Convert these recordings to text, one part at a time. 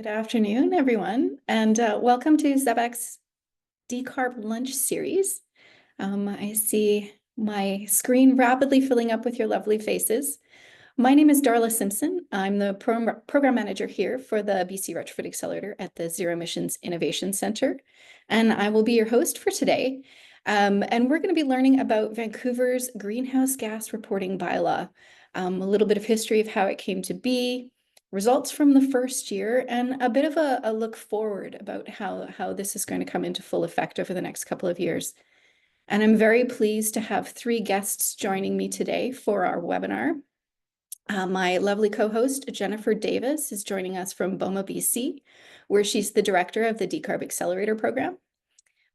Good afternoon, everyone, and welcome to ZEBx Decarb Lunch Series. I see my screen rapidly filling up with your lovely faces. My name is Darla Simpson. I'm the program manager here for the BC Retrofit Accelerator at the Zero Emissions Innovation Center, and I will be your host for today. And we're going to be learning about Vancouver's greenhouse gas reporting bylaw, a little bit of history of how it came to be, results from the first year, and a bit of a look forward about how this is going to come into full effect over the next couple of years. And I'm very pleased to have three guests joining me today for our webinar. My lovely co-host, Jennifer Davis, is joining us from BOMA BC, where she's the director of the Decarb Accelerator program.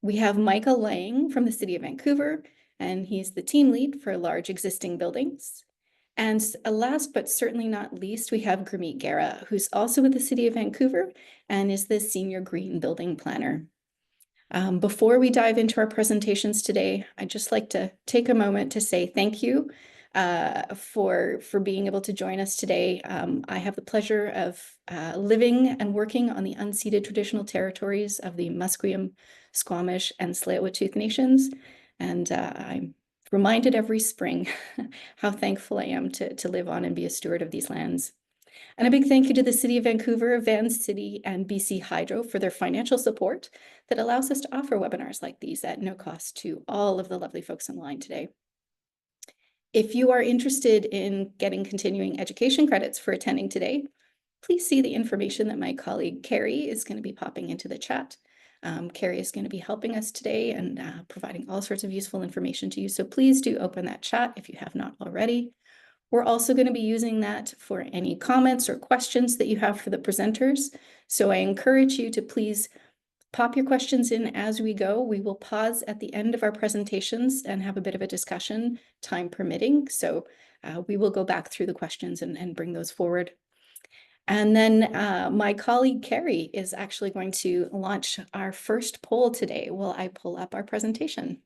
We have Micah Lang from the City of Vancouver, and he's the team lead for large existing buildings. And last but certainly not least, we have Gurmeet Gherra, who's also with the City of Vancouver and is the Senior Green Building Planner. Before we dive into our presentations today, I'd just like to take a moment to say thank you for being able to join us today. I have the pleasure of living and working on the unceded traditional territories of the Musqueam, Squamish, and Tsleil-Waututh nations, and I'm reminded every spring how thankful I am to live on and be a steward of these lands. And a big thank you to the City of Vancouver, Van City, and BC Hydro for their financial support that allows us to offer webinars like these at no cost to all of the lovely folks online today. If you are interested in getting continuing education credits for attending today, please see the information that my colleague Carrie is going to be popping into the chat. Carrie is going to be helping us today and providing all sorts of useful information to you. So please do open that chat if you have not already. We're also going to be using that for any comments or questions that you have for the presenters. So I encourage you to please pop your questions in as we go. We will pause at the end of our presentations and have a bit of a discussion, time permitting. So we will go back through the questions and bring those forward. And then my colleague Carrie is actually going to launch our first poll today while I pull up our presentation.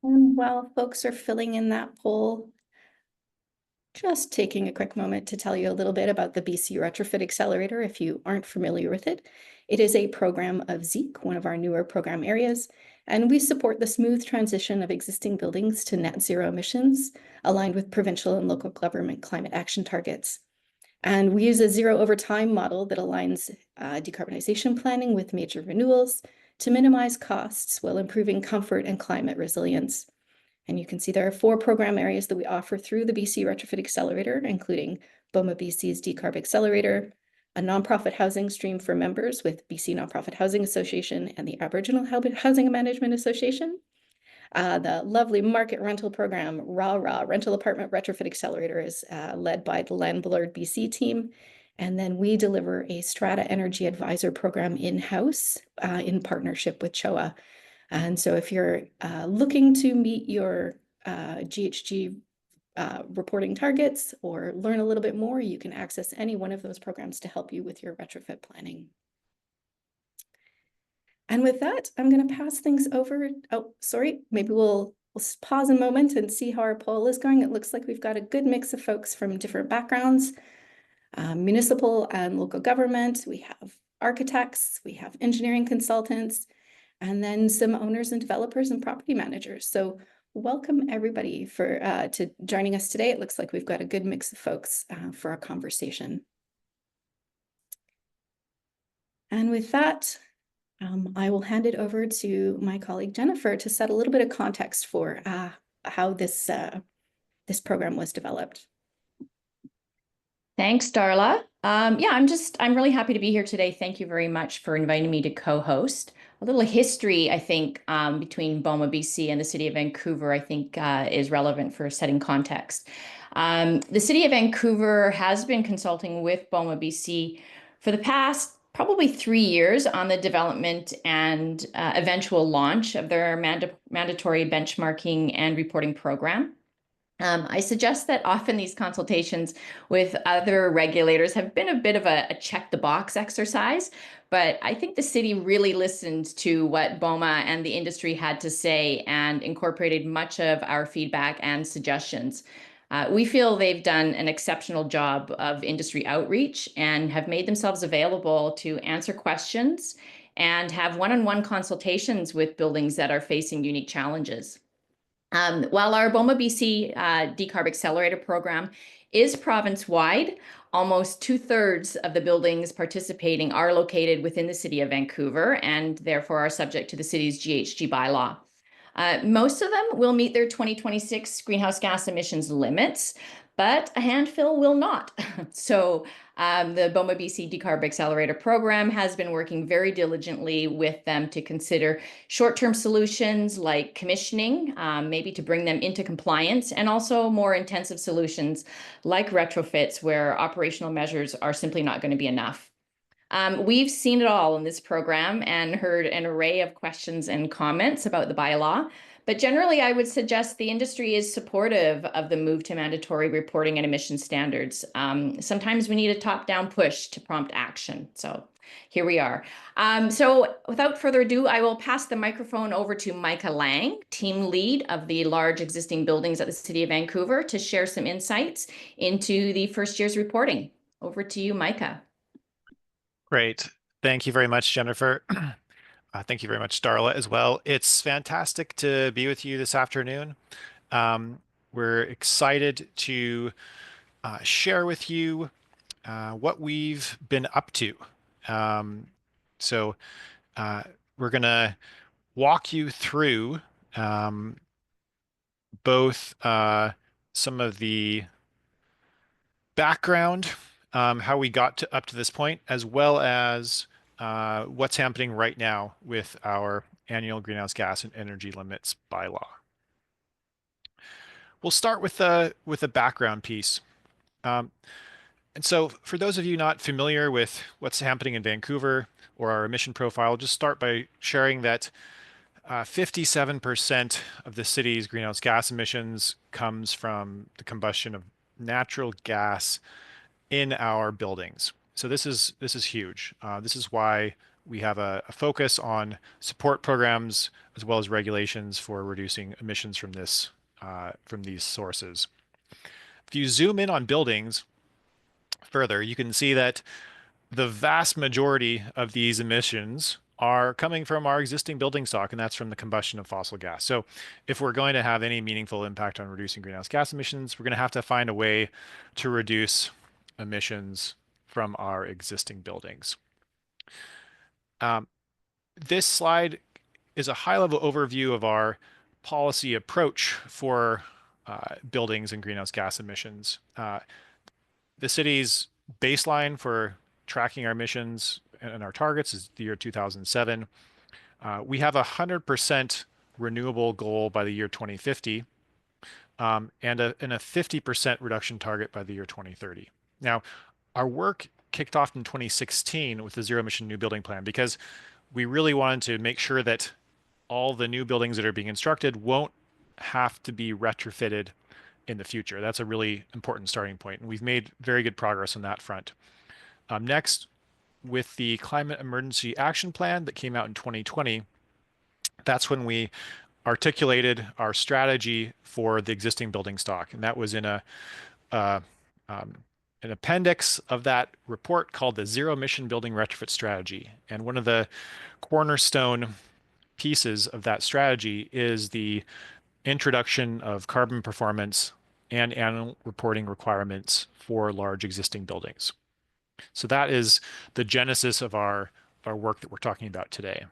And while folks are filling in that poll, just taking a quick moment to tell you a little bit about the BC Retrofit Accelerator if you aren't familiar with it. It is a program of ZEBx, one of our newer program areas, and we support the smooth transition of existing buildings to net zero emissions, aligned with provincial and local government climate action targets. And we use a zero over time model that aligns decarbonization planning with major renewals to minimize costs while improving comfort and climate resilience. And you can see there are 4 program areas that we offer through the BC Retrofit Accelerator, including BOMA BC's Decarb Accelerator, a nonprofit housing stream for members with BC Nonprofit Housing Association and the Aboriginal Housing Management Association, the lovely market rental program, RAW Rental Apartment Retrofit Accelerator is led by the Landlord BC team. And then we deliver a Strata Energy Advisor program in-house in partnership with CHOA. And so if you're looking to meet your GHG reporting targets or learn a little bit more, you can access any one of those programs to help you with your retrofit planning. And with that, I'm going to pass things over. Oh, sorry, maybe we'll pause a moment and see how our poll is going. It looks like we've got a good mix of folks from different backgrounds, municipal and local government. We have architects, we have engineering consultants, and then some owners and developers and property managers. So welcome everybody to joining us today. It looks like we've got a good mix of folks for our conversation. And with that, I will hand it over to my colleague Jennifer to set a little bit of context for how this program was developed. Thanks, Darla. I'm really happy to be here today. Thank you very much for inviting me to co-host. A little history, I think, between BOMA BC and the City of Vancouver, I think is relevant for setting context. The City of Vancouver has been consulting with BOMA BC for the past probably 3 years on the development and eventual launch of their mandatory benchmarking and reporting program. I suggest that often these consultations with other regulators have been a bit of a check the box exercise, but I think the city really listened to what BOMA and the industry had to say and incorporated much of our feedback and suggestions. We feel they've done an exceptional job of industry outreach and have made themselves available to answer questions and have one-on-one consultations with buildings that are facing unique challenges. While our BOMA BC Decarb Accelerator program is province-wide, almost 2/3 of the buildings participating are located within the City of Vancouver and therefore are subject to the city's GHG bylaw. Most of them will meet their 2026 greenhouse gas emissions limits, but a handful will not. So the BOMA BC Decarb Accelerator program has been working very diligently with them to consider short-term solutions like commissioning, maybe to bring them into compliance, and also more intensive solutions like retrofits where operational measures are simply not going to be enough. We've seen it all in this program and heard an array of questions and comments about the bylaw. But generally, I would suggest the industry is supportive of the move to mandatory reporting and emission standards. Sometimes we need a top-down push to prompt action. So here we are. So without further ado, I will pass the microphone over to Micah Lang, team lead of the large existing buildings at the City of Vancouver, to share some insights into the first year's reporting. Over to you, Micah. Great. Thank you very much, Jennifer. Thank you very much, Darla, as well. It's fantastic to be with you this afternoon. We're excited to share with you what we've been up to. So we're going to walk you through both some of the background, how we got up to this point, as well as what's happening right now with our annual greenhouse gas and energy limits bylaw. We'll start with the background piece. And so for those of you not familiar with what's happening in Vancouver or our emission profile, just start by sharing that 57% of the city's greenhouse gas emissions comes from the combustion of natural gas in our buildings. So this is huge. This is why we have a focus on support programs as well as regulations for reducing emissions from these sources. If you zoom in on buildings further, you can see that the vast majority of these emissions are coming from our existing building stock, and that's from the combustion of fossil gas. So if we're going to have any meaningful impact on reducing greenhouse gas emissions, we're going to have to find a way to reduce emissions from our existing buildings. This slide is a high-level overview of our policy approach for buildings and greenhouse gas emissions. The city's baseline for tracking our emissions and our targets is the year 2007. We have a 100% renewable goal by the year 2050, and a 50% reduction target by the year 2030. Now, our work kicked off in 2016 with the zero emission new building plan because we really wanted to make sure that all the new buildings that are being constructed won't have to be retrofitted in the future. That's a really important starting point, and we've made very good progress on that front. Next, with the Climate Emergency Action Plan that came out in 2020, that's when we articulated our strategy for the existing building stock, and that was in an appendix of that report called the Zero Emission Building Retrofit Strategy. And one of the cornerstone pieces of that strategy is the introduction of carbon performance and annual reporting requirements for large existing buildings. So that is the genesis of our work that we're talking about today.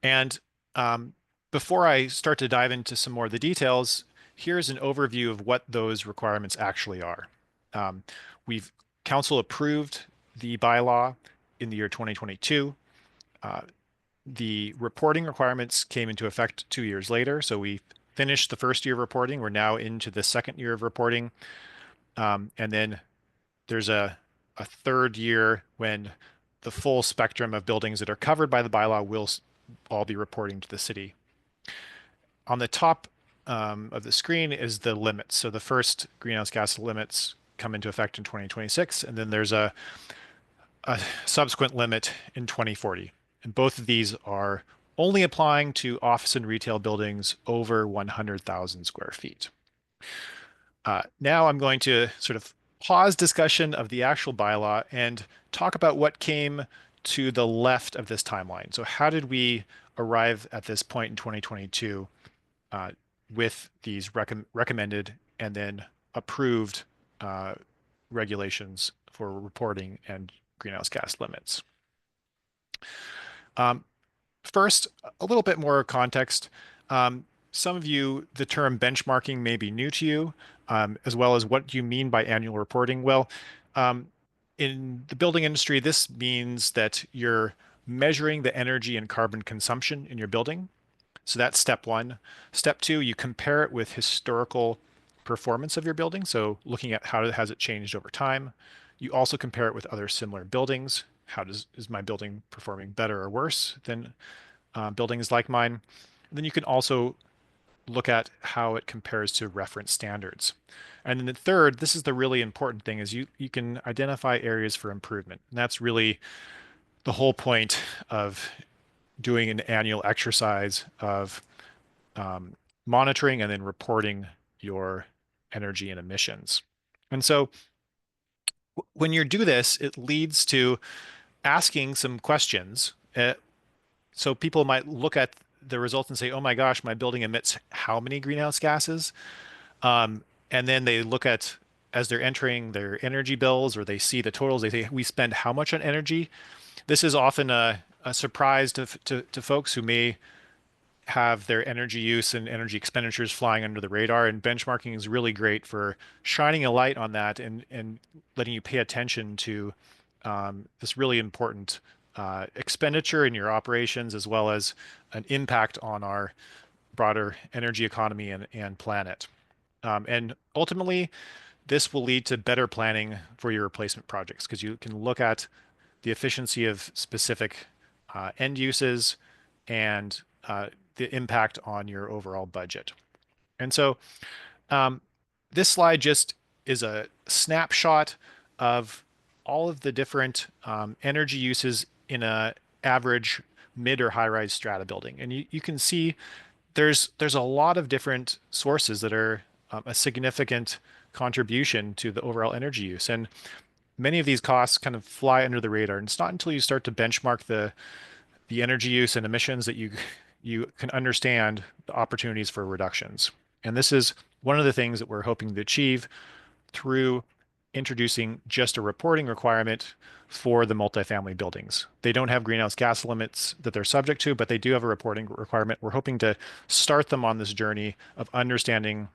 And before I start to dive into some more of the details, here's an overview of what those requirements actually are. Council approved the bylaw in the year 2022. The reporting requirements came into effect 2 years later. So we finished the first year of reporting. We're now into the second year of reporting. And then there's a third year when the full spectrum of buildings that are covered by the bylaw will all be reporting to the city. On the top of the screen is the limits. So the first greenhouse gas limits come into effect in 2026, and then there's a subsequent limit in 2040. And both of these are only applying to office and retail buildings over 100,000 square feet. Now I'm going to sort of pause discussion of the actual bylaw and talk about what came to the left of this timeline. So how did we arrive at this point in 2022 with these recommended and then approved regulations for reporting and greenhouse gas limits? First, a little bit more context. Some of you, the term benchmarking may be new to you, as well as what you mean by annual reporting. Well, in the building industry, this means that you're measuring the energy and carbon consumption in your building. So that's step one. Step two, you compare it with historical performance of your building. So looking at how has it changed over time. You also compare it with other similar buildings. Is my building performing better or worse than buildings like mine? And then you can also look at how it compares to reference standards. And then the third, this is the really important thing, is you can identify areas for improvement. And that's really the whole point of doing an annual exercise of monitoring and then reporting your energy and emissions. And so when you do this, it leads to asking some questions. So people might look at the results and say, oh my gosh, my building emits how many greenhouse gases? And then they look at, as they're entering their energy bills or they see the totals, they say, we spend how much on energy? This is often a surprise to folks who may have their energy use and energy expenditures flying under the radar. And benchmarking is really great for shining a light on that and letting you pay attention to this really important expenditure in your operations, as well as an impact on our broader energy economy and planet. And ultimately, this will lead to better planning for your replacement projects because you can look at the efficiency of specific end uses and the impact on your overall budget. And so this slide just is a snapshot of all of the different energy uses in a average mid or high-rise strata building. And you can see there's a lot of different sources that are a significant contribution to the overall energy use. And many of these costs kind of fly under the radar. And it's not until you start to benchmark the energy use and emissions that you can understand the opportunities for reductions. And this is one of the things that we're hoping to achieve through introducing just a reporting requirement for the multifamily buildings. They don't have greenhouse gas limits that they're subject to, but they do have a reporting requirement. We're hoping to start them on this journey of understanding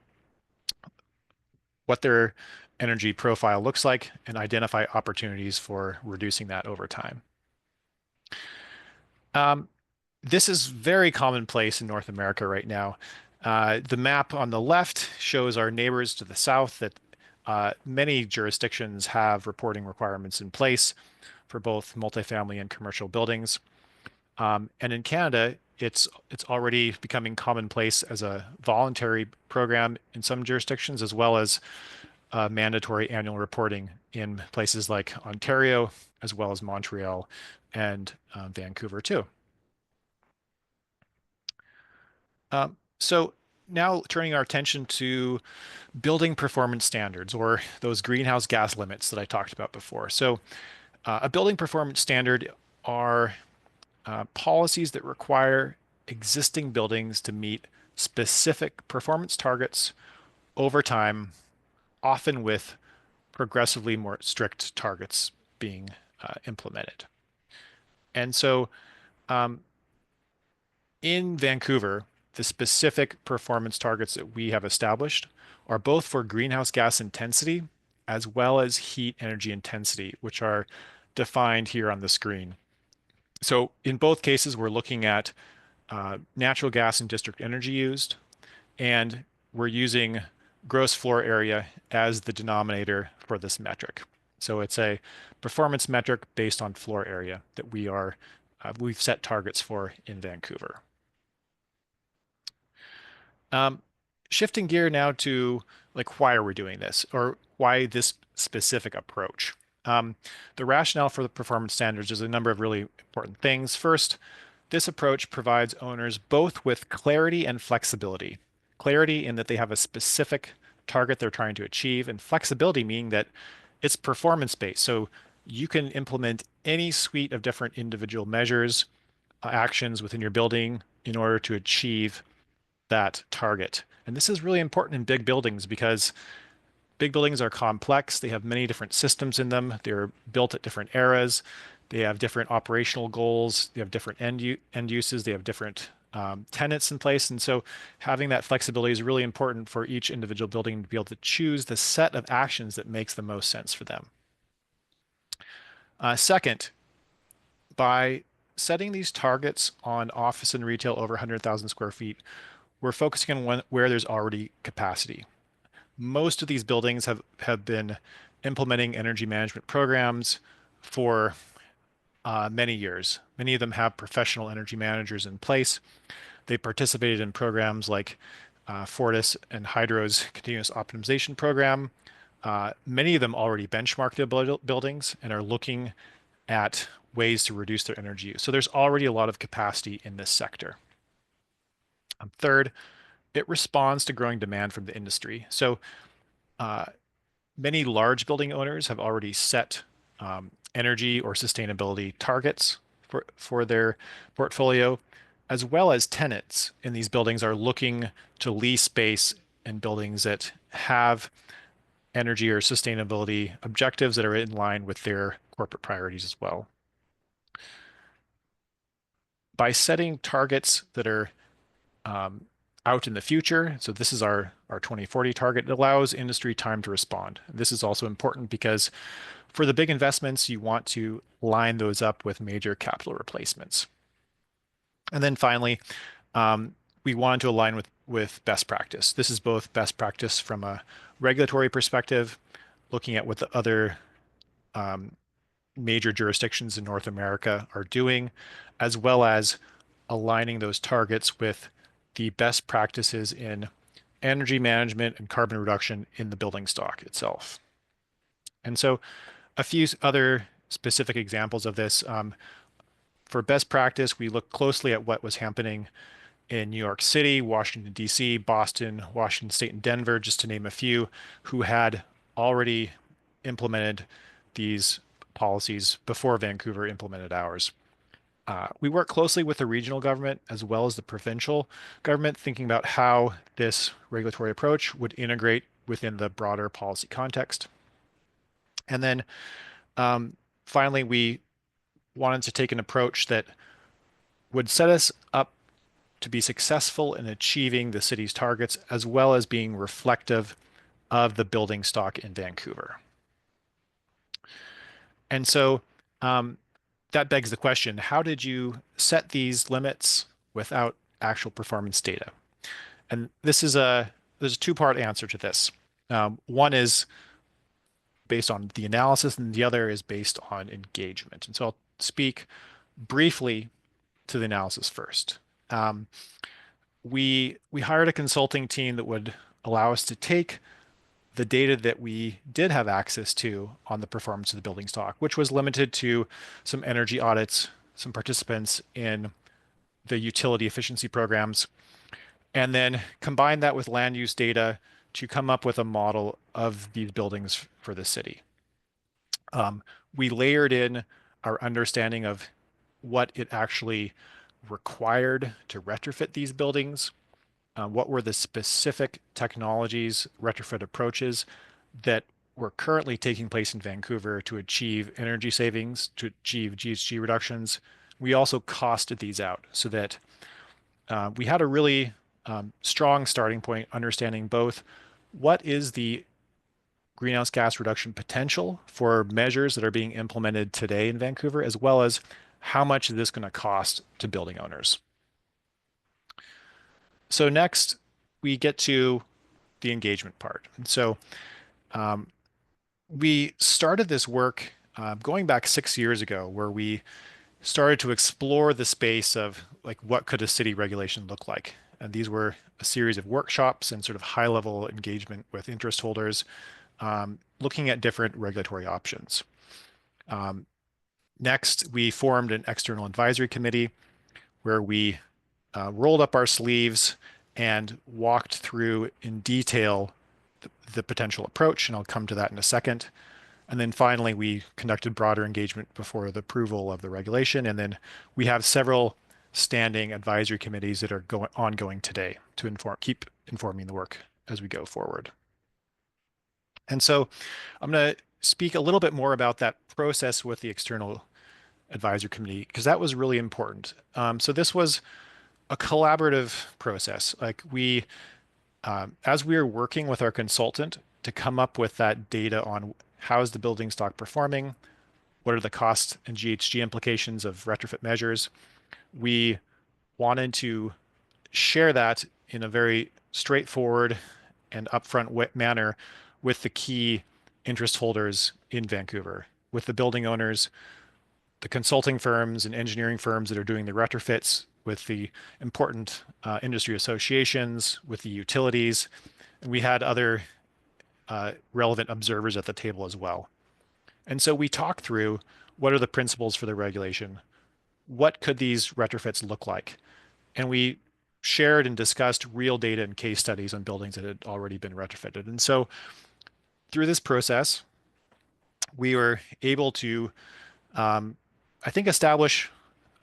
what their energy profile looks like and identify opportunities for reducing that over time. This is very commonplace in North America right now. The map on the left shows our neighbors to the south that many jurisdictions have reporting requirements in place for both multifamily and commercial buildings. And in Canada, it's already becoming commonplace as a voluntary program in some jurisdictions, as well as mandatory annual reporting in places like Ontario, as well as Montreal and Vancouver too. So now turning our attention to building performance standards, or those greenhouse gas limits that I talked about before. So a building performance standard are policies that require existing buildings to meet specific performance targets over time, often with progressively more strict targets being implemented. And so in Vancouver, the specific performance targets that we have established are both for greenhouse gas intensity as well as heat energy intensity, which are defined here on the screen. So in both cases, we're looking at natural gas and district energy used, and we're using gross floor area as the denominator for this metric. So it's a performance metric based on floor area that we've set targets for in Vancouver. shifting gear now to like, why are we doing this, or why this specific approach? The rationale for the performance standards is a number of really important things. First, this approach provides owners both with clarity and flexibility. Clarity in that they have a specific target they're trying to achieve, and flexibility meaning that it's performance-based. So you can implement any suite of different individual measures, actions within your building in order to achieve that target. And this is really important in big buildings because big buildings are complex. They have many different systems in them. They're built at different eras. They have different operational goals. They have different end uses. They have different tenants in place. And so having that flexibility is really important for each individual building to be able to choose the set of actions that makes the most sense for them. Second, by setting these targets on office and retail over 100,000 square feet, we're focusing on where there's already capacity. Most of these buildings have been implementing energy management programs for many years. Many of them have professional energy managers in place. They participated in programs like Fortis and Hydro's continuous optimization program. Many of them already benchmark their buildings and are looking at ways to reduce their energy use. So there's already a lot of capacity in this sector. Third, it responds to growing demand from the industry. So many large building owners have already set energy or sustainability targets for their portfolio, as well as tenants in these buildings are looking to lease space in buildings that have energy or sustainability objectives that are in line with their corporate priorities as well. By setting targets that are out in the future, so this is our 2040 target, it allows industry time to respond. This is also important because for the big investments, you want to line those up with major capital replacements. And then finally, we wanted to align with best practice. This is both best practice from a regulatory perspective, looking at what the other major jurisdictions in North America are doing, as well as aligning those targets with the best practices in energy management and carbon reduction in the building stock itself. And so a few other specific examples of this. For best practice, we look closely at what was happening in New York City, Washington, D.C., Boston, Washington State, and Denver, just to name a few, who had already implemented these policies before Vancouver implemented ours. We work closely with the regional government as well as the provincial government, thinking about how this regulatory approach would integrate within the broader policy context. And then finally, we wanted to take an approach that would set us up to be successful in achieving the city's targets, as well as being reflective of the building stock in Vancouver. And so that begs the question, how did you set these limits without actual performance data? And there's a two-part answer to this. One is based on the analysis, and the other is based on engagement. And so I'll speak briefly to the analysis first. We hired a consulting team that would allow us to take the data that we did have access to on the performance of the building stock, which was limited to some energy audits, some participants in the utility efficiency programs, and then combine that with land use data to come up with a model of these buildings for the city. We layered in our understanding of what it actually required to retrofit these buildings, what were the specific technologies, retrofit approaches that were currently taking place in Vancouver to achieve energy savings, to achieve GHG reductions. We also costed these out so that we had a really strong starting point, understanding both what is the greenhouse gas reduction potential for measures that are being implemented today in Vancouver, as well as how much is this going to cost to building owners. So next, we get to the engagement part. And so we started this work going back 6 years ago, where we started to explore the space of like, what could a city regulation look like? And these were a series of workshops and sort of high-level engagement with interest holders, looking at different regulatory options. Next, we formed an external advisory committee where we rolled up our sleeves and walked through in detail the potential approach, and I'll come to that in a second. And then finally, we conducted broader engagement before the approval of the regulation. And then we have several standing advisory committees that are ongoing today to keep informing the work as we go forward. And so I'm going to speak a little bit more about that process with the external advisory committee, because that was really important. So this was a collaborative process. Like as we were working with our consultant to come up with that data on how is the building stock performing, what are the cost and GHG implications of retrofit measures, we wanted to share that in a very straightforward and upfront manner with the key interest holders in Vancouver, with the building owners, the consulting firms and engineering firms that are doing the retrofits, with the important industry associations, with the utilities. And we had other relevant observers at the table as well. And so we talked through what are the principles for the regulation? What could these retrofits look like? And we shared and discussed real data and case studies on buildings that had already been retrofitted. And so through this process, we were able to, I think, establish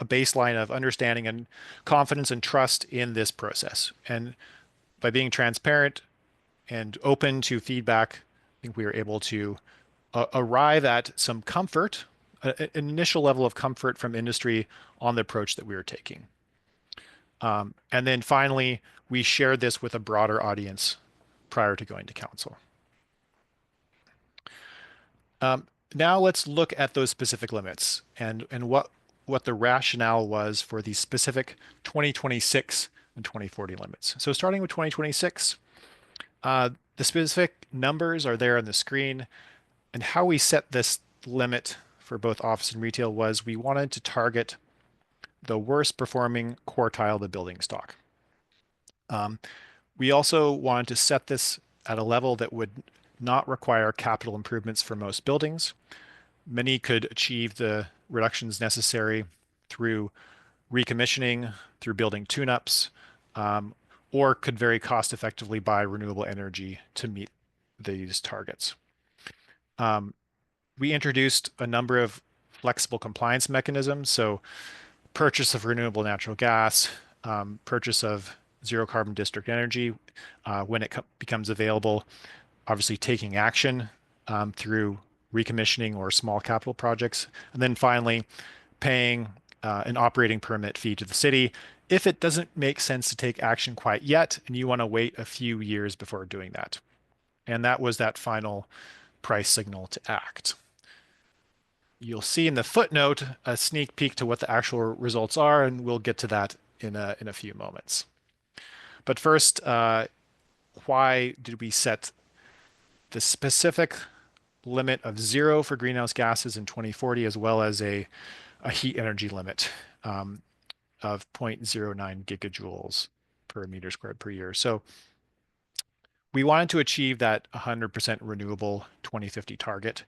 a baseline of understanding and confidence and trust in this process. And by being transparent and open to feedback, I think we were able to arrive at some comfort, an initial level of comfort from industry on the approach that we were taking. And then finally, we shared this with a broader audience prior to going to council. Now let's look at those specific limits and what the rationale was for these specific 2026 and 2040 limits. So starting with 2026, the specific numbers are there on the screen, and how we set this limit for both office and retail was we wanted to target the worst performing quartile of the building stock. We also wanted to set this at a level that would not require capital improvements for most buildings. Many could achieve the reductions necessary through recommissioning, through building tune-ups, or could very cost effectively buy renewable energy to meet these targets. We introduced a number of flexible compliance mechanisms. So purchase of renewable natural gas, purchase of zero carbon district energy when it becomes available, obviously taking action through recommissioning or small capital projects, and then finally paying an operating permit fee to the city if it doesn't make sense to take action quite yet and you want to wait a few years before doing that. And that was that final price signal to act. You'll see in the footnote a sneak peek to what the actual results are, and we'll get to that in a few moments. But first, why did we set the specific limit of 0 for greenhouse gases in 2040, as well as a heat energy limit of 0.09 gigajoules per meter squared per year? So we wanted to achieve that 100% renewable 2050 target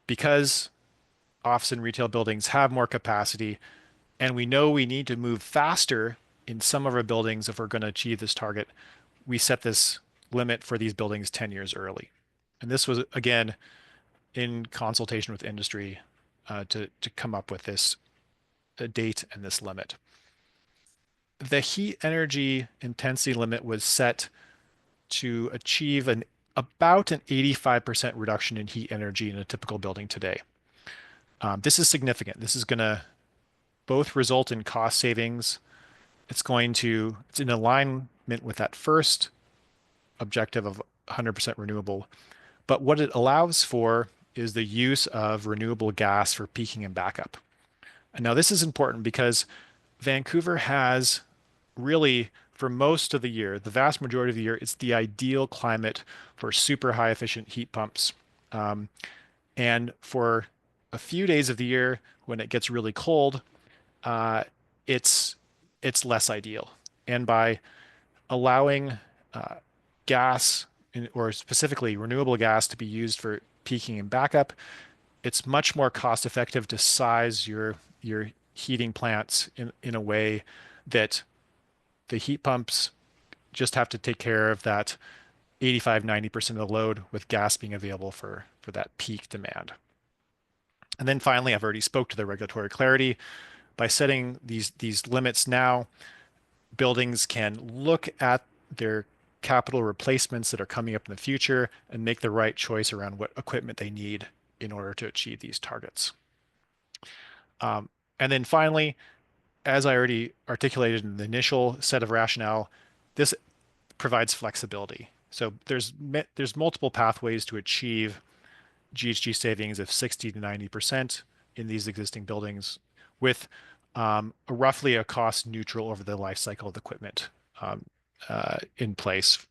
because office and retail buildings have more capacity, and we know we need to move faster in some of our buildings if we're going to achieve this target. We set this limit for these buildings 10 years early. And this was, again, in consultation with industry to come up with this date and this limit. The heat energy intensity limit was set to achieve about an 85% reduction in heat energy in a typical building today. This is significant. This is going to both result in cost savings. It's in alignment with that first objective of 100% renewable. But what it allows for is the use of renewable gas for peaking and backup. And now this is important because Vancouver has really, for most of the year, the vast majority of the year, it's the ideal climate for super high efficient heat pumps. And for a few days of the year when it gets really cold, it's less ideal. And by allowing gas or specifically renewable gas to be used for peaking and backup. It's much more cost effective to size your heating plants in a way that the heat pumps just have to take care of that 85-90% of the load with gas being available for that peak demand. And then finally, I've already spoke to the regulatory clarity. By setting these limits now, buildings can look at their capital replacements that are coming up in the future and make the right choice around what equipment they need in order to achieve these targets. And then finally, as I already articulated in the initial set of rationale, this provides flexibility. So there's multiple pathways to achieve GHG savings of 60 to 90% in these existing buildings with roughly a cost neutral over the life cycle of the equipment in place.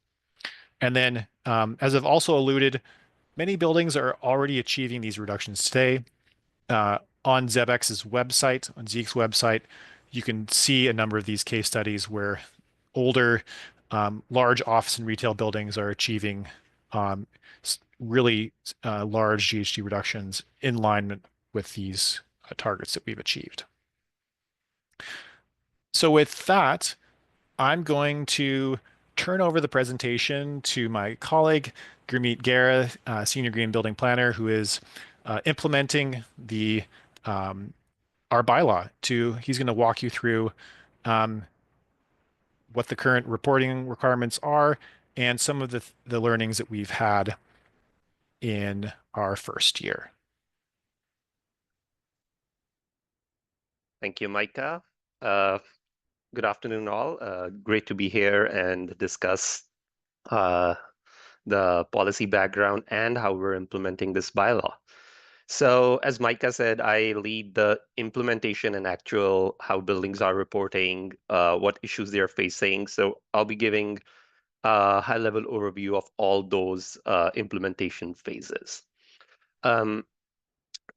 And then, as I've also alluded, many buildings are already achieving these reductions today. On ZEBx's website, on Zeke's website, you can see a number of these case studies where older, large office and retail buildings are achieving really large GHG reductions in line with these targets that we've achieved. So with that, I'm going to turn over the presentation to my colleague, Gurmeet Gherra, Senior Green Building Planner, who is implementing our bylaw. He's going to walk you through what the current reporting requirements are and some of the learnings that we've had in our first year. Thank you, Micah. Good afternoon, all. Great to be here and discuss the policy background and how we're implementing this bylaw. So as Micah said, I lead the implementation and actual how buildings are reporting, what issues they're facing. So I'll be giving a high-level overview of all those implementation phases.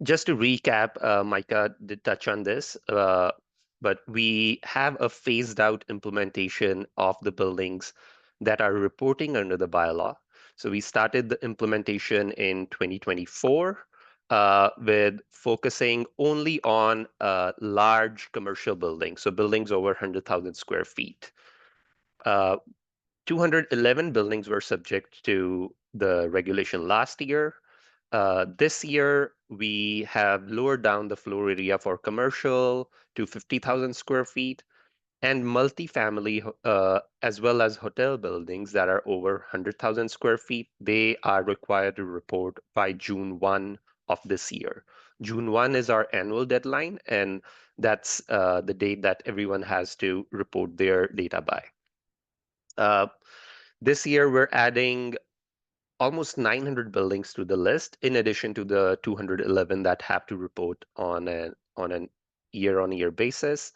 Just to recap, Micah did touch on this, but we have a phased out implementation of the buildings that are reporting under the bylaw. So we started the implementation in 2024 with focusing only on large commercial buildings, so buildings over 100,000 square feet. 211 buildings were subject to the regulation last year. This year, we have lowered down the floor area for commercial to 50,000 square feet and multifamily, as well as hotel buildings that are over 100,000 square feet. They are required to report by June 1 of this year. June 1 is our annual deadline, and that's the date that everyone has to report their data by. This year, we're adding almost 900 buildings to the list, in addition to the 211 that have to report on an year-on-year basis.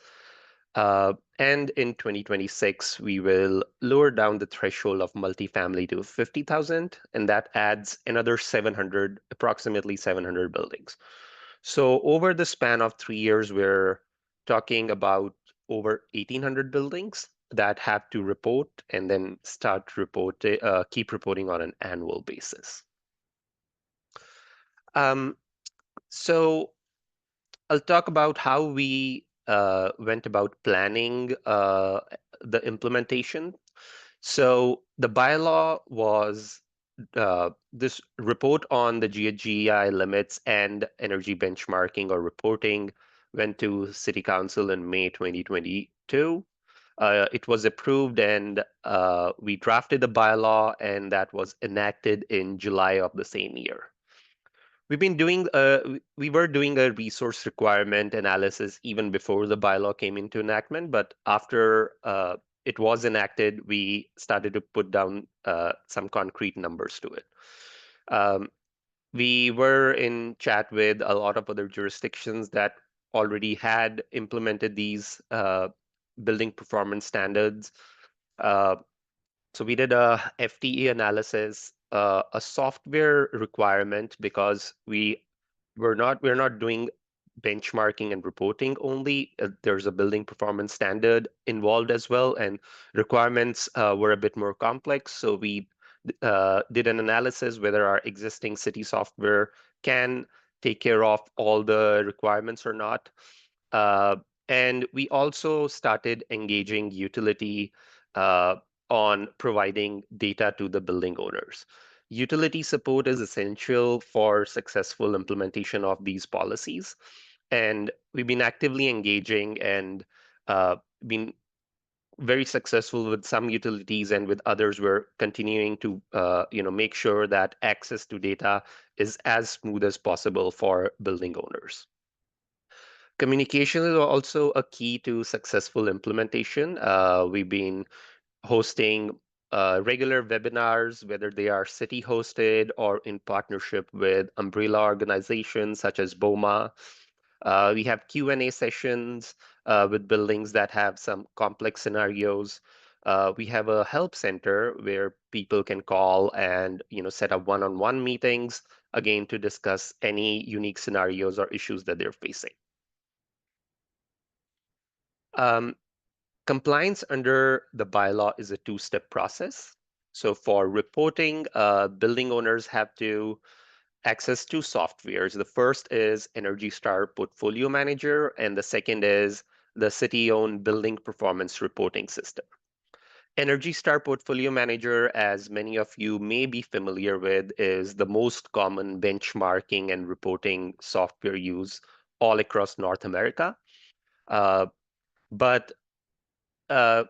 And in 2026, we will lower down the threshold of multifamily to 50,000, and that adds another approximately 700 buildings. So over the span of 3 years, we're talking about over 1,800 buildings that have to report and then keep reporting on an annual basis. So I'll talk about how we went about planning the implementation. So the bylaw was this report on the GHG limits and energy benchmarking or reporting went to City Council in May 2022. It was approved and we drafted the bylaw, and that was enacted in July of the same year. We were doing a resource requirement analysis even before the bylaw came into enactment, but after it was enacted, we started to put down some concrete numbers to it. We were in chat with a lot of other jurisdictions that already had implemented these building performance standards. So we did a FTE analysis, a software requirement, because we're not doing benchmarking and reporting only. There's a building performance standard involved as well, and requirements were a bit more complex. So we did an analysis whether our existing city software can take care of all the requirements or not. And we also started engaging utility on providing data to the building owners. Utility support is essential for successful implementation of these policies. And we've been actively engaging and been very successful with some utilities, and with others, we're continuing to make sure that access to data is as smooth as possible for building owners. Communication is also a key to successful implementation. We've been hosting regular webinars, whether they are city hosted or in partnership with umbrella organizations such as BOMA. We have Q&A sessions with buildings that have some complex scenarios. We have a help center where people can call and set up one-on-one meetings, again, to discuss any unique scenarios or issues that they're facing. Compliance under the bylaw is a two-step process. So for reporting, building owners have to access two softwares. The first is Energy Star Portfolio Manager, and the second is the city-owned Building Performance Reporting System. Energy Star Portfolio Manager, as many of you may be familiar with, is the most common benchmarking and reporting software used all across North America. But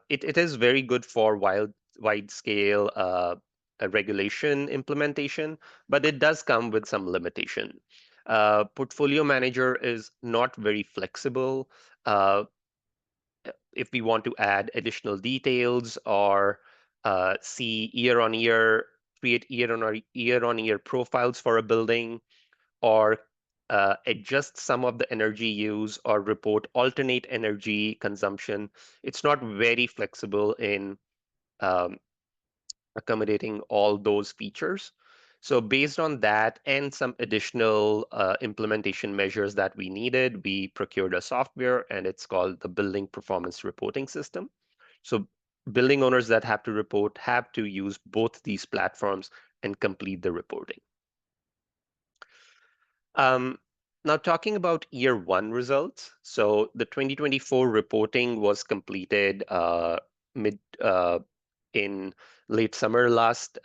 it is very good for wide-scale regulation implementation, but it does come with some limitation. Portfolio Manager is not very flexible. If we want to add additional details or see year-on-year, create year-on-year profiles for a building, or adjust some of the energy use or report alternate energy consumption, it's not very flexible in accommodating all those features. So based on that and some additional implementation measures that we needed, we procured a software, and it's called the Building Performance Reporting System. So building owners that have to report have to use both these platforms and complete the reporting. Now talking about year one results. So the 2024 reporting was completed in late summer last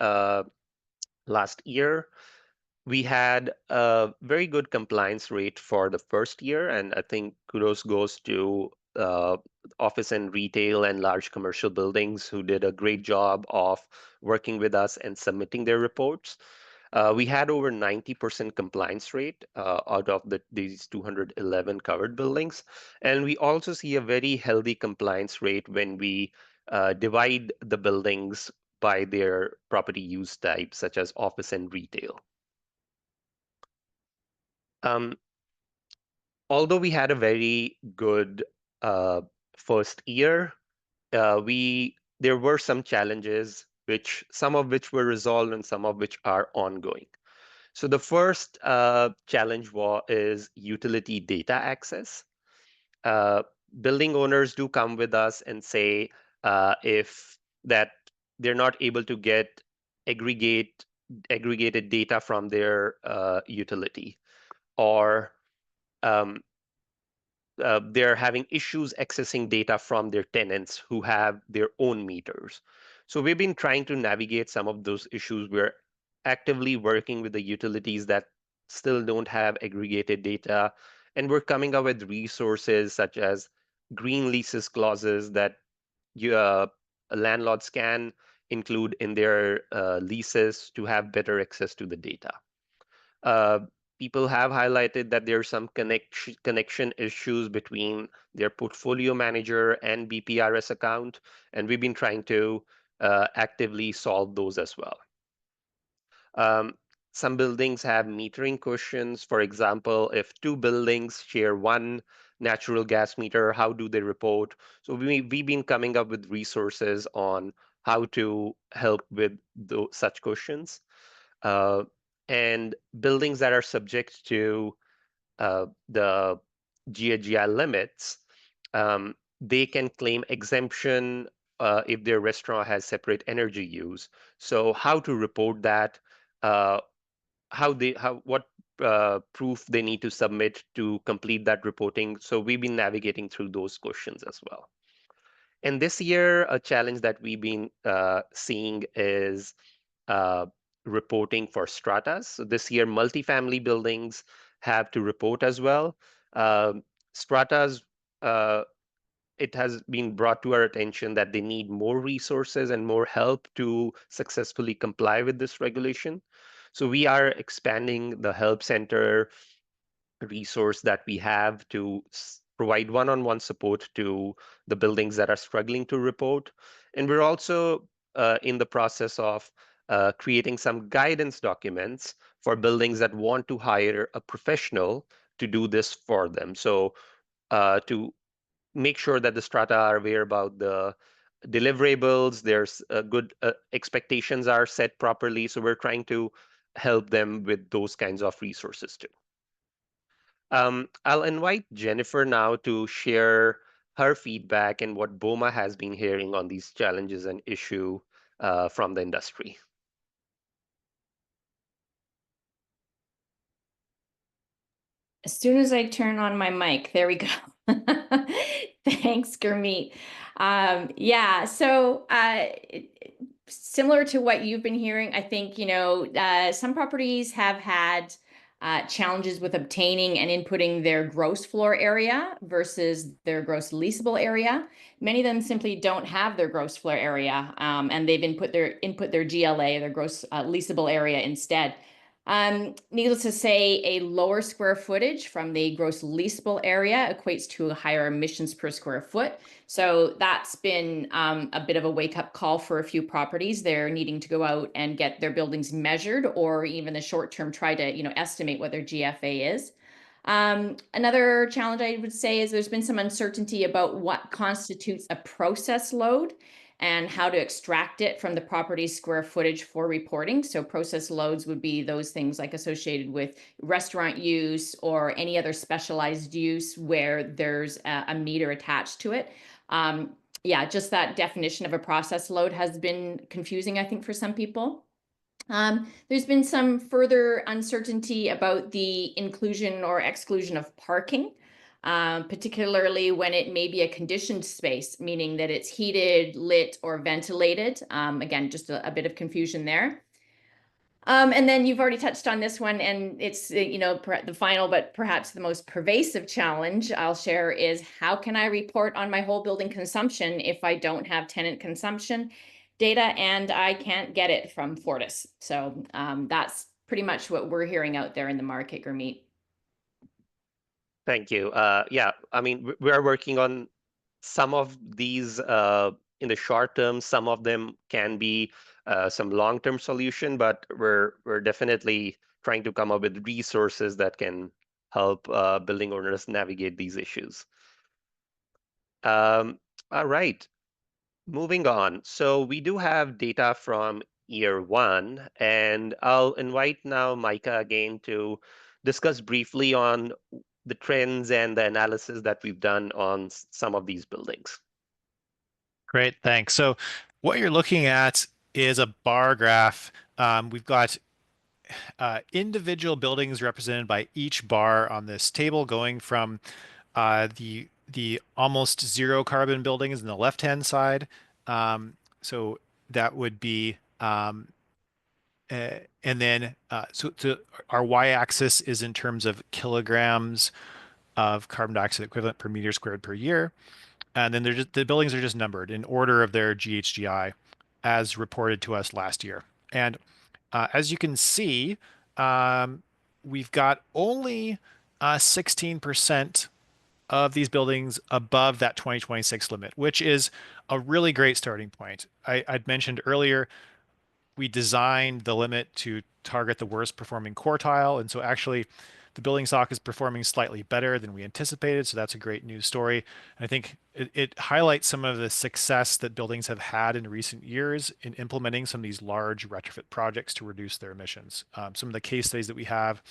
year. We had a very good compliance rate for the first year, and I think kudos goes to office and retail and large commercial buildings who did a great job of working with us and submitting their reports. We had over 90% compliance rate out of these 211 covered buildings. And we also see a very healthy compliance rate when we divide the buildings by their property use type, such as office and retail. Although we had a very good first year, there were some challenges, some of which were resolved and some of which are ongoing. So the first challenge is utility data access. Building owners do come with us and say if that they're not able to get aggregated data from their utility, or they're having issues accessing data from their tenants who have their own meters. So we've been trying to navigate some of those issues. We're actively working with the utilities that still don't have aggregated data, and we're coming up with resources such as green leases clauses that landlords can include in their leases to have better access to the data. People have highlighted that there are some connection issues between their portfolio manager and BPRS account, and we've been trying to actively solve those as well. Some buildings have metering questions. For example, if two buildings share one natural gas meter, how do they report? So we've been coming up with resources on how to help with such questions. And buildings that are subject to the GHGI limits, they can claim exemption if their restaurant has separate energy use. So how to report that, what proof they need to submit to complete that reporting. So we've been navigating through those questions as well. And this year, a challenge that we've been seeing is reporting for stratas. So this year, multifamily buildings have to report as well. Stratas, it has been brought to our attention that they need more resources and more help to successfully comply with this regulation. So we are expanding the help center resource that we have to provide one-on-one support to the buildings that are struggling to report. And we're also in the process of creating some guidance documents for buildings that want to hire a professional to do this for them. So to make sure that the strata are aware about the deliverables, there's a good expectations are set properly. So we're trying to help them with those kinds of resources too. I'll invite Jennifer now to share her feedback and what BOMA has been hearing on these challenges and issue from the industry. As soon as I turn on my mic, there we go. Thanks, Gurmeet. Yeah, so similar to what you've been hearing, I think, some properties have had challenges with obtaining and inputting their gross floor area versus their gross leasable area. Many of them simply don't have their gross floor area, and they've input their GLA, their gross leasable area instead. Needless to say, a lower square footage from the gross leasable area equates to higher emissions per square foot. So that's been a bit of a wake-up call for a few properties. They're needing to go out and get their buildings measured, or even the short term try to estimate what their GFA is. Another challenge I would say is there's been some uncertainty about what constitutes a process load and how to extract it from the property's square footage for reporting. So process loads would be those things like associated with restaurant use or any other specialized use where there's a meter attached to it. Yeah, just that definition of a process load has been confusing, I think, for some people. There's been some further uncertainty about the inclusion or exclusion of parking. Particularly when it may be a conditioned space, meaning that it's heated, lit, or ventilated. Again, just a bit of confusion there. And then you've already touched on this one, and it's the final, but perhaps the most pervasive challenge I'll share is how can I report on my whole building consumption if I don't have tenant consumption data and I can't get it from Fortis? So that's pretty much what we're hearing out there in the market, Gurmeet. Thank you. Yeah, I mean, we are working on some of these in the short term. Some of them can be some long-term solution, but we're definitely trying to come up with resources that can help building owners navigate these issues. All right, moving on. So we do have data from year one, and I'll invite now Micah again to discuss briefly on the trends and the analysis that we've done on some of these buildings. Great, thanks. So what you're looking at is a bar graph. We've got individual buildings represented by each bar on this table, going from the almost zero carbon buildings on the left-hand side. So that would be, and then so our y-axis is in terms of kilograms of carbon dioxide equivalent per meter squared per year. And then the buildings are just numbered in order of their GHGI as reported to us last year. And as you can see, we've got only 16% of these buildings above that 2026 limit, which is a really great starting point. I'd mentioned earlier, we designed the limit to target the worst performing quartile. And so actually the building stock is performing slightly better than we anticipated. So that's a great news story. And I think it highlights some of the success that buildings have had in recent years in implementing some of these large retrofit projects to reduce their emissions. Some of the case studies that we have,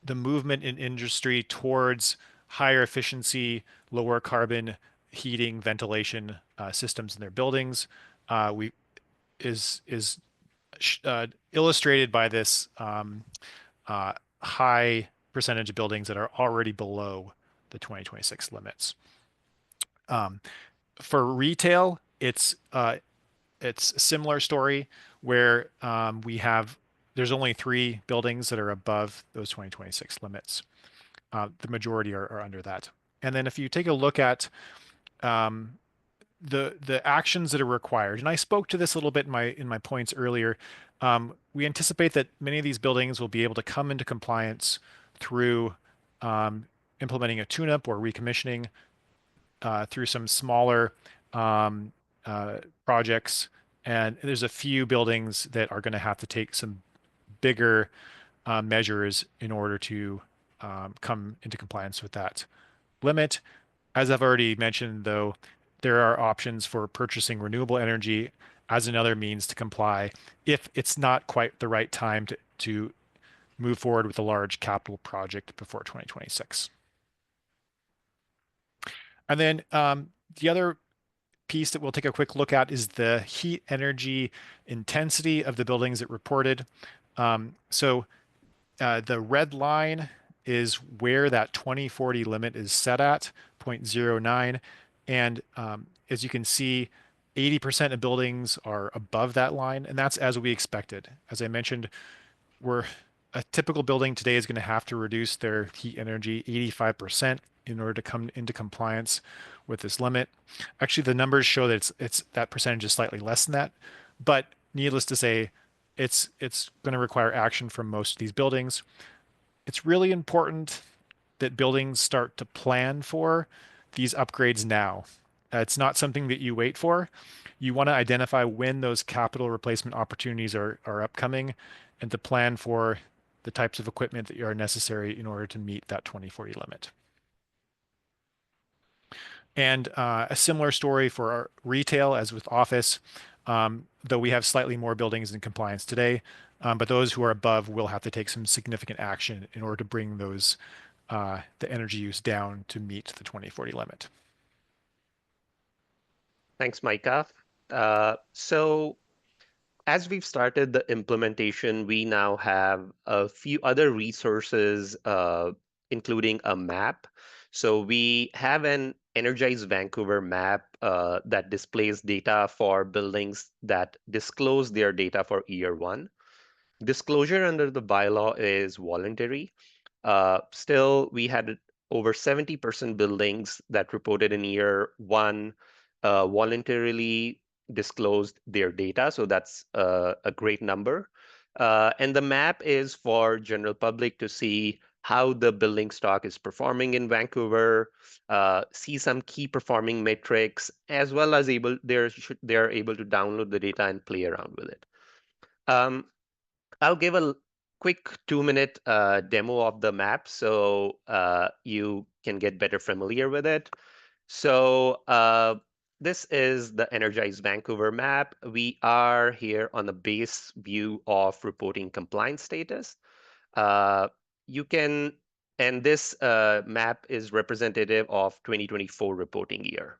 the movement in industry towards higher efficiency, lower carbon heating, ventilation systems in their buildings is illustrated by this high percentage of buildings that are already below the 2026 limits. For retail, it's a similar story where there's only 3 buildings that are above those 2026 limits. The majority are under that. And then if you take a look at the actions that are required, and I spoke to this a little bit in my points earlier, we anticipate that many of these buildings will be able to come into compliance through implementing a tune-up or recommissioning through some smaller projects. And there's a few buildings that are going to have to take some bigger measures in order to come into compliance with that limit. As I've already mentioned, though, there are options for purchasing renewable energy as another means to comply if it's not quite the right time to move forward with a large capital project before 2026. And then the other piece that we'll take a quick look at is the heat energy intensity of the buildings that reported. So the red line is where that 2040 limit is set at, 0.09. And as you can see, 80% of buildings are above that line, and that's as we expected. As I mentioned, a typical building today is going to have to reduce their heat energy 85% in order to come into compliance with this limit. Actually, the numbers show that it's that percentage is slightly less than that, but needless to say, it's going to require action from most of these buildings. It's really important that buildings start to plan for these upgrades now. It's not something that you wait for. You want to identify when those capital replacement opportunities are upcoming and to plan for the types of equipment that are necessary in order to meet that 2040 limit. And a similar story for our retail as with office, though we have slightly more buildings in compliance today, but those who are above will have to take some significant action in order to bring those the energy use down to meet the 2040 limit. Thanks, Micah. So as we've started the implementation, we now have a few other resources, including a map. So we have an Energize Vancouver map that displays data for buildings that disclose their data for year 1. Disclosure under the bylaw is voluntary. Still, we had over 70% buildings that reported in year 1 voluntarily disclosed their data. So that's a great number. And the map is for general public to see how the building stock is performing in Vancouver, see some key performing metrics, as well as they're able to download the data and play around with it. I'll give a quick 2-minute demo of the map so you can get better familiar with it. So this is the Energize Vancouver map. We are here on the base view of reporting compliance status. And this map is representative of 2024 reporting year.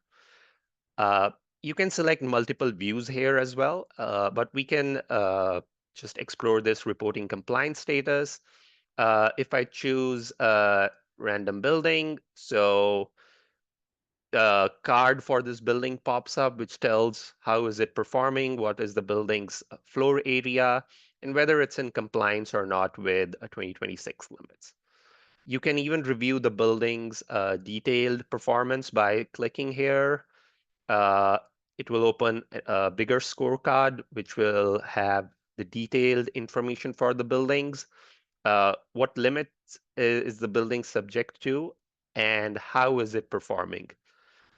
You can select multiple views here as well, but we can just explore this reporting compliance status. If I choose a random building, so the card for this building pops up, which tells how is it performing, what is the building's floor area, and whether it's in compliance or not with a 2026 limits. You can even review the building's detailed performance by clicking here. It will open a bigger scorecard, which will have the detailed information for the buildings, what limits is the building subject to, and how is it performing.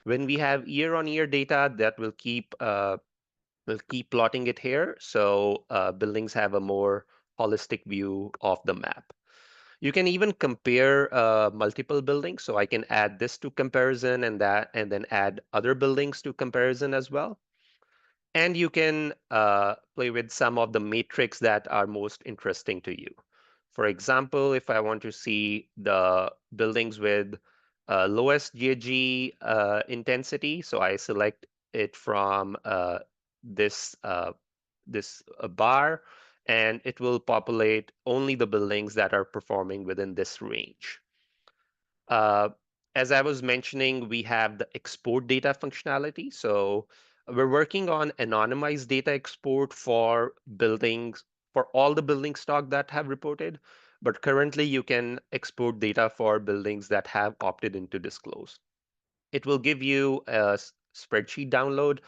When we have year-on-year data, that will keep plotting it here, so buildings have a more holistic view of the map. You can even compare multiple buildings, so I can add this to comparison and then add other buildings to comparison as well. And you can play with some of the metrics that are most interesting to you. For example, if I want to see the buildings with lowest GHG intensity, so I select it from this bar, and it will populate only the buildings that are performing within this range. As I was mentioning, we have the export data functionality. So we're working on anonymized data export for buildings, for all the building stock that have reported. But currently, you can export data for buildings that have opted into disclose. It will give you a spreadsheet download,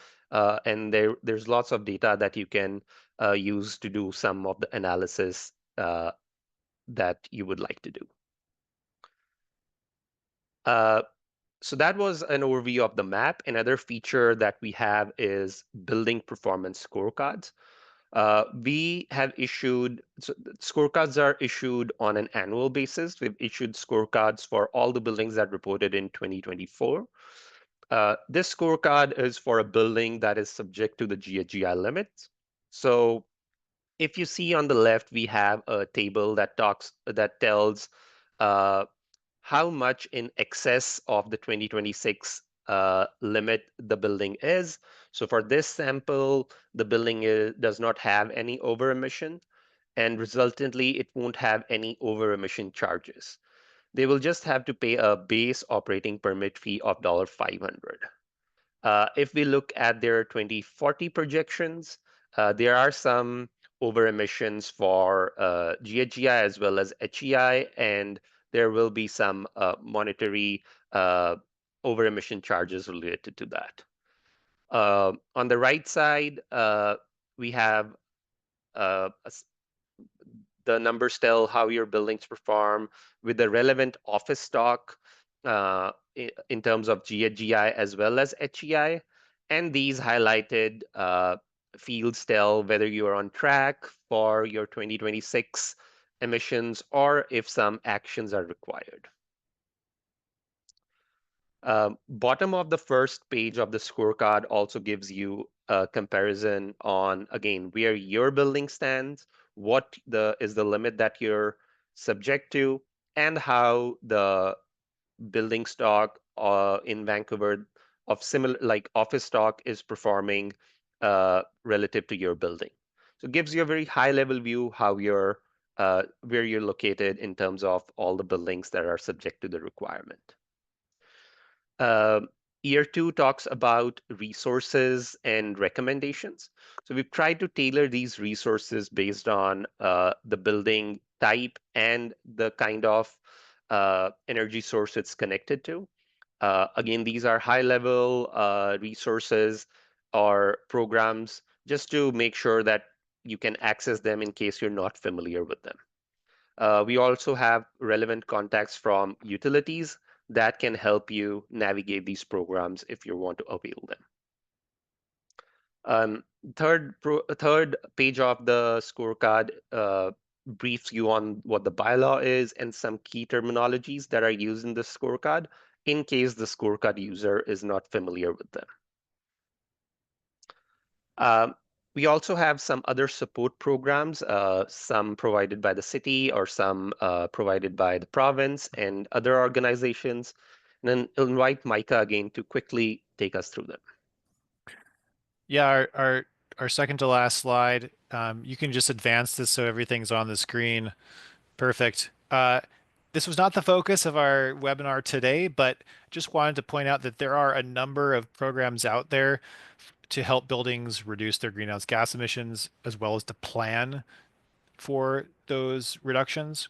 and there's lots of data that you can use to do some of the analysis that you would like to do. So that was an overview of the map. Another feature that we have is building performance scorecards. We have issued, so scorecards are issued on an annual basis. We've issued scorecards for all the buildings that reported in 2024. This scorecard is for a building that is subject to the GHGI limits. So if you see on the left, we have a table that tells how much in excess of the 2026 limit the building is. So for this sample, the building does not have any over emission, and resultantly, it won't have any over emission charges. They will just have to pay a base operating permit fee of $500. If we look at their 2040 projections, there are some over emissions for GHGI as well as HEI, and there will be some monetary over emission charges related to that. On the right side, we have the numbers tell how your buildings perform with the relevant office stock in terms of GHGI as well as HEI. And these highlighted fields tell whether you are on track for your 2026 emissions or if some actions are required. Bottom of the first page of the scorecard also gives you a comparison on, again, where your building stands, what is the limit that you're subject to, and how the building stock in Vancouver of similar, like office stock, is performing relative to your building. So it gives you a very high level view how you're where you're located in terms of all the buildings that are subject to the requirement. Year 2 talks about resources and recommendations. So we've tried to tailor these resources based on the building type and the kind of energy source it's connected to. Again, these are high-level resources or programs just to make sure that you can access them in case you're not familiar with them. We also have relevant contacts from utilities that can help you navigate these programs if you want to avail them. Third page of the scorecard briefs you on what the bylaw is and some key terminologies that are used in the scorecard in case the scorecard user is not familiar with them. We also have some other support programs, some provided by the city or some provided by the province and other organizations. And then I'll invite Micah again to quickly take us through them. Yeah, our second to last slide. You can just advance this so everything's on the screen. Perfect. This was not the focus of our webinar today, but just wanted to point out that there are a number of programs out there to help buildings reduce their greenhouse gas emissions, as well as to plan for those reductions.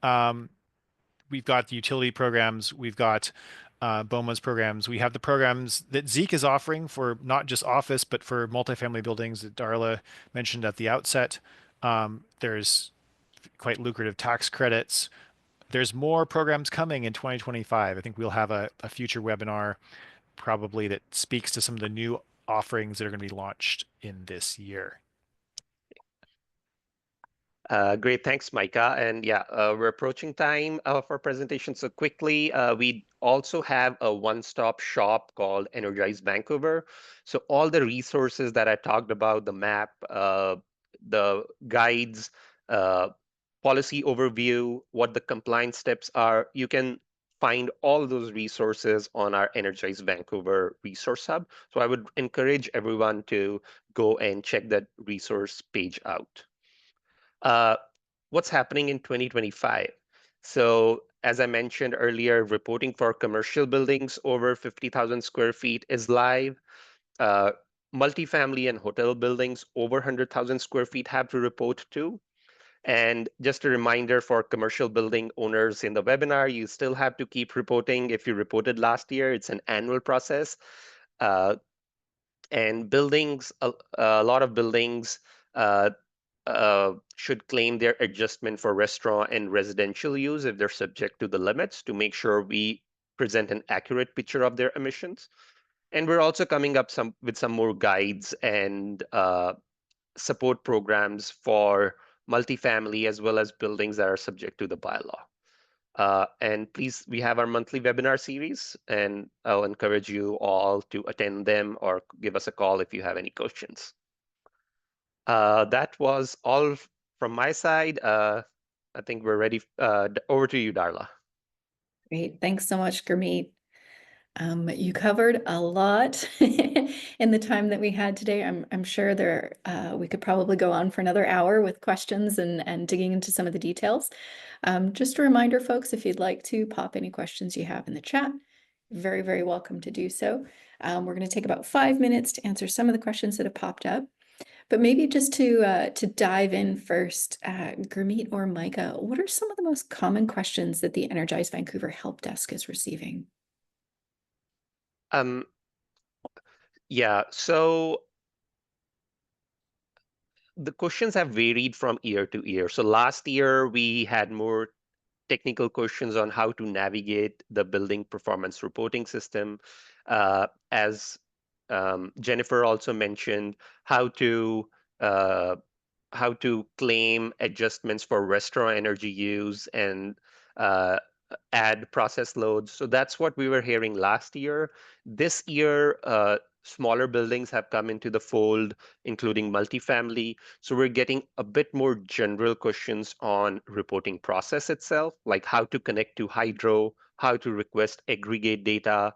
We've got the utility programs, we've got BOMA's programs. We have the programs that ZEBx is offering for not just office, but for multifamily buildings that Darla mentioned at the outset. There's quite lucrative tax credits. There's more programs coming in 2025. I think we'll have a future webinar probably that speaks to some of the new offerings that are going to be launched in this year. Great, thanks, Micah. And yeah, we're approaching time for presentation. So quickly, we also have a one-stop shop called Energize Vancouver. So all the resources that I talked about, the map, the guides, policy overview, what the compliance steps are. You can find all those resources on our Energize Vancouver resource hub. So I would encourage everyone to go and check that resource page out. What's happening in 2025? So as I mentioned earlier, reporting for commercial buildings over 50,000 square feet is live. Multifamily and hotel buildings over 100,000 square feet have to report too. And just a reminder for commercial building owners in the webinar, you still have to keep reporting. If you reported last year, it's an annual process. And buildings, a lot of buildings should claim their adjustment for restaurant and residential use if they're subject to the limits, to make sure we present an accurate picture of their emissions. And we're also coming up with some more guides and support programs for multifamily as well as buildings that are subject to the bylaw. And please, we have our monthly webinar series, and I'll encourage you all to attend them or give us a call if you have any questions. That was all from my side. I think we're ready. Over to you, Darla. Great. Thanks so much, Gurmeet. You covered a lot in the time that we had today. I'm sure we could probably go on for another hour with questions and digging into some of the details. Just a reminder, folks, if you'd like to pop any questions you have in the chat, very, very welcome to do so. We're going to take about 5 minutes to answer some of the questions that have popped up. But maybe just to dive in first, Gurmeet or Micah, what are some of the most common questions that the Energize Vancouver Help Desk is receiving? Yeah, so the questions have varied from year to year. So last year we had more technical questions on how to navigate the building performance reporting system. As Jennifer also mentioned, how to claim adjustments for restaurant energy use and add process loads. So that's what we were hearing last year. This year, smaller buildings have come into the fold, including multifamily. So we're getting a bit more general questions on reporting process itself, like how to connect to hydro, how to request aggregate data,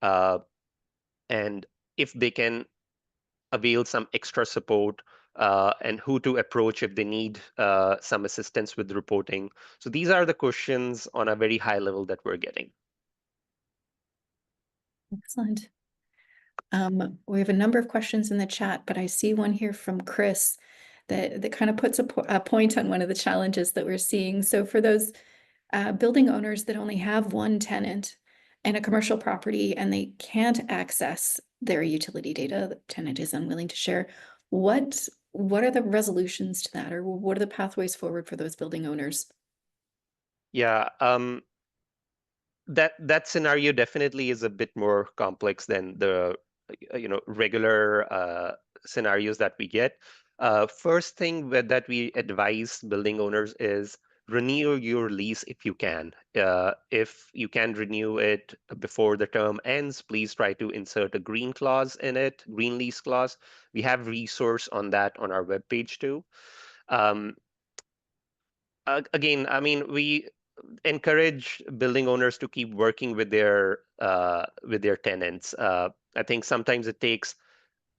and if they can avail some extra support, and who to approach if they need some assistance with reporting. So these are the questions on a very high level that we're getting. Excellent. We have a number of questions in the chat, but I see one here from Chris that kind of puts a point on one of the challenges that we're seeing. So for those building owners that only have one tenant and a commercial property and they can't access their utility data, the tenant is unwilling to share, what are the resolutions to that, or what are the pathways forward for those building owners? Yeah, that scenario definitely is a bit more complex than the regular scenarios that we get. First thing that we advise building owners is renew your lease if you can. If you can renew it before the term ends, please try to insert a green clause in it, green lease clause. We have resource on that on our webpage too. Again, I mean, we encourage building owners to keep working with their tenants. I think sometimes it takes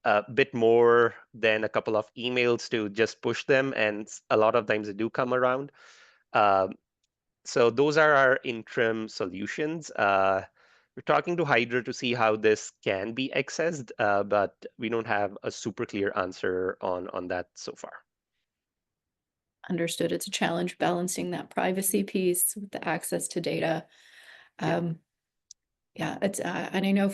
a bit more than a couple of emails to just push them, and a lot of times they do come around. So those are our interim solutions. We're talking to Hydra to see how this can be accessed, but we don't have a super clear answer on that so far. Understood. It's a challenge balancing that privacy piece with the access to data. Yeah, it's and I know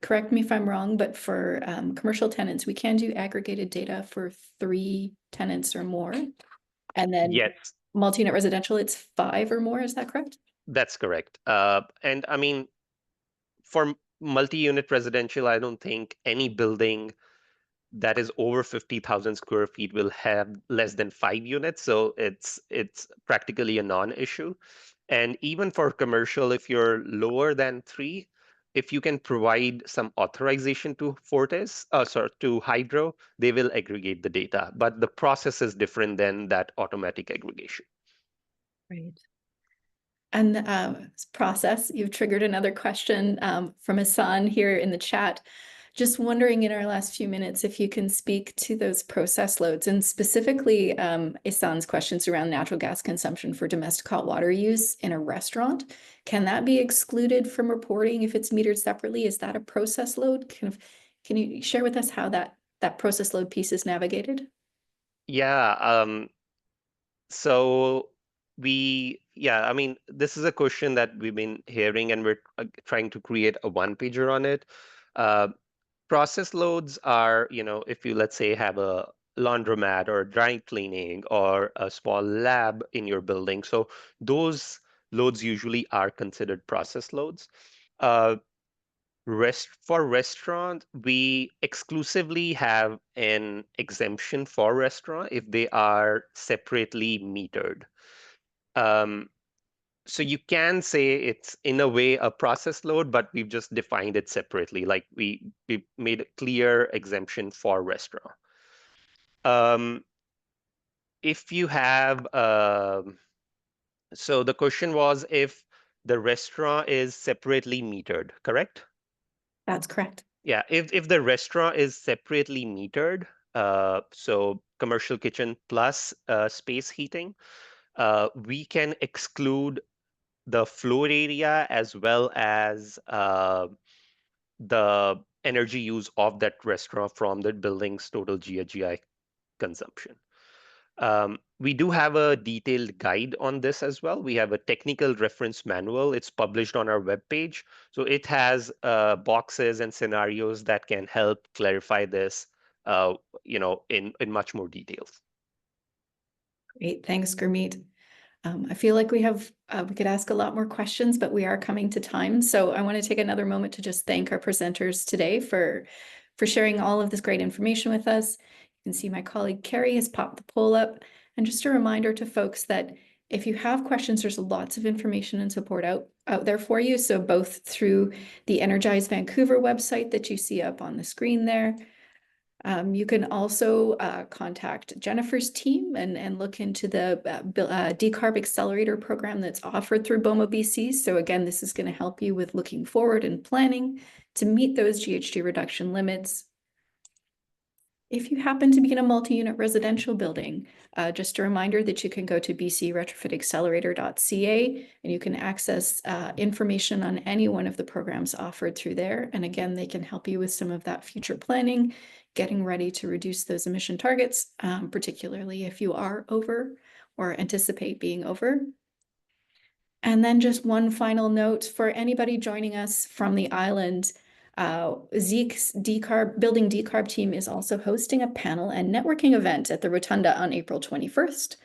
correct me if I'm wrong, but for commercial tenants, we can do aggregated data for 3 tenants or more. And then yes, multi-unit residential, it's 5 or more. Is that correct? That's correct. And I mean, for multi-unit residential, I don't think any building that is over 50,000 square feet will have less than 5 units. So it's practically a non-issue. And even for commercial, if you're lower than 3, if you can provide some authorization to to Hydro, they will aggregate the data. But the process is different than that automatic aggregation. Right. And process, you've triggered another question from Hassan here in the chat. Just wondering in our last few minutes if you can speak to those process loads and specifically Hassan's questions around natural gas consumption for domestic hot water use in a restaurant. Can that be excluded from reporting if it's metered separately? Is that a process load? Can you share with us how that process load piece is navigated? Yeah. So I mean, this is a question that we've been hearing, and we're trying to create a one-pager on it. Process loads are, if you, let's say, have a laundromat or dry cleaning or a small lab in your building. So those loads usually are considered process loads. For restaurant, we exclusively have an exemption for restaurant if they are separately metered. So you can say it's in a way a process load, but we've just defined it separately. Like we made a clear exemption for restaurant. If you have, so the question was if the restaurant is separately metered, correct? That's correct. Yeah, if the restaurant is separately metered, so commercial kitchen plus space heating, we can exclude the floor area as well as the energy use of that restaurant from the building's total GHG consumption. We do have a detailed guide on this as well. We have a technical reference manual. It's published on our webpage. So it has boxes and scenarios that can help clarify this, in much more details. Great, thanks, Gurmeet. I feel like we could ask a lot more questions, but we are coming to time. So I want to take another moment to just thank our presenters today for sharing all of this great information with us. You can see my colleague Carrie has popped the poll up. And just a reminder to folks that if you have questions, there's lots of information and support out there for you. So both through the Energize Vancouver website that you see up on the screen there. You can also contact Jennifer's team and look into the Decarb Accelerator program that's offered through BOMA BC. So again, this is going to help you with looking forward and planning to meet those GHG reduction limits. If you happen to be in a multi-unit residential building, just a reminder that you can go to bcretrofitaccelerator.ca and you can access information on any one of the programs offered through there. And again, they can help you with some of that future planning, getting ready to reduce those emission targets, particularly if you are over or anticipate being over. And then just one final note for anybody joining us from the island, Zeke's Building Decarb team is also hosting a panel and networking event at the Rotunda on April 24th,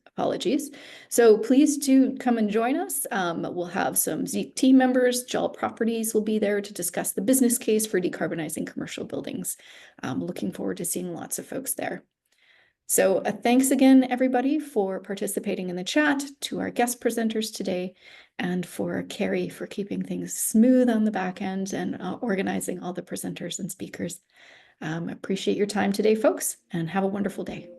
apologies. So please do come and join us. We'll have some Zeke team members, JAL Properties will be there to discuss the business case for decarbonizing commercial buildings. Looking forward to seeing lots of folks there. So thanks again, everybody, for participating in the chat, to our guest presenters today, and for Carrie for keeping things smooth on the back end and organizing all the presenters and speakers. Appreciate your time today, folks, and have a wonderful day.